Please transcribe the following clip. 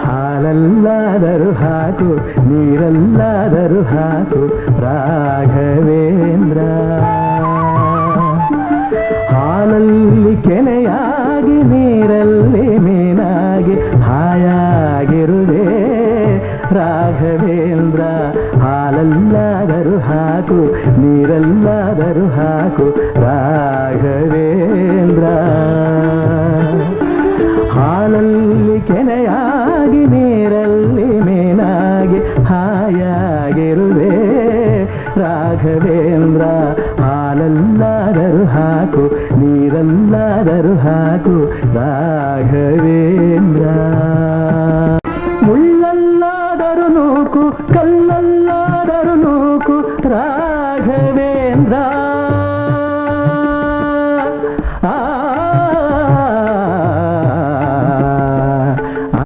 ಹಾಲಲ್ಲಾದರೂ ಹಾಕು ನೀರಲ್ಲಾದರೂ ಹಾಕು ರಾಘವೇಂದ್ರ. ಹಾಲಲ್ಲಿ ಕೆನೆಯಾಗಿ ನೀರಲ್ಲಿ ಮೀನಾಗಿ ಹಾಯಾಗಿರುವೆ ರಾಘವೇಂದ್ರ. ಹಾಲಲ್ಲಾದರೂ ಹಾಕು ನೀರಲ್ಲಾದರೂ ಹಾಕು ರಾಘವೇಂದ್ರ. ಹಾಲಲ್ಲಿ ಕೆನೆಯಾಗಿ ನೀರಲ್ಲಿ ಮೀನಾಗಿ ಹಾಯಾಗಿರುವೆ ರಾಘವೇಂದ್ರ. ಹಾಲಲ್ಲಾದರೂ ಹಾಕು ನೀರಲ್ಲಾದರೂ ಹಾಕು ರಾಘವೇಂದ್ರ. ಮುಳ್ಳಲ್ಲಾದರೂ ನೂಕು ಕಲ್ಲ